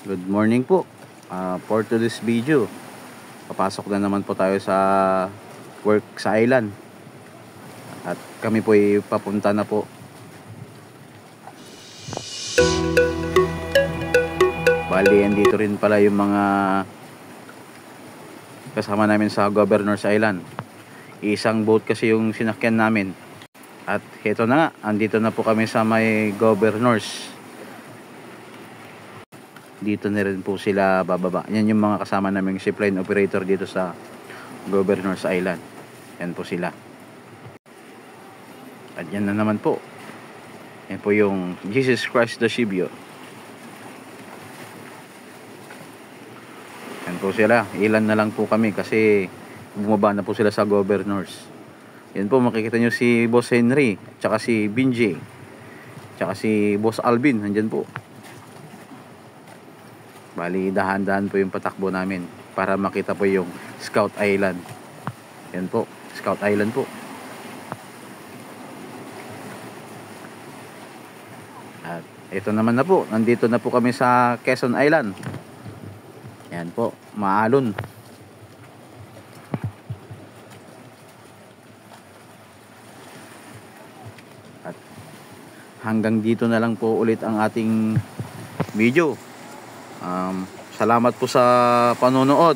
Good morning po. For today's video, papasok na naman po tayo sa work sa island. At kami po ay papunta na po. Bali, andito rin pala yung mga kasama namin sa Governor's Island. Isang boat kasi yung sinakyan namin. At heto na nga, andito na po kami sa may Governor's. Dito na rin po sila bababa. Yan yung mga kasama naming zipline operator dito sa Governor's Island. Yan po sila. At yan na naman po. Yan po yung Jesus Christ the Shibyo. Yan po sila. Ilan na lang po kami kasi bumaba na po sila sa Governor's. Yan po, makikita nyo si Boss Henry, tsaka si Binjay, tsaka si Boss Alvin. Nandyan po. Bali, dahan-dahan po yung patakbo namin para makita po yung Scout Island. Yan po, Scout Island po. At ito naman na po, nandito na po kami sa Quezon Island. Yan po, Maalon. At hanggang dito na lang po ulit ang ating video. Salamat po sa panonood.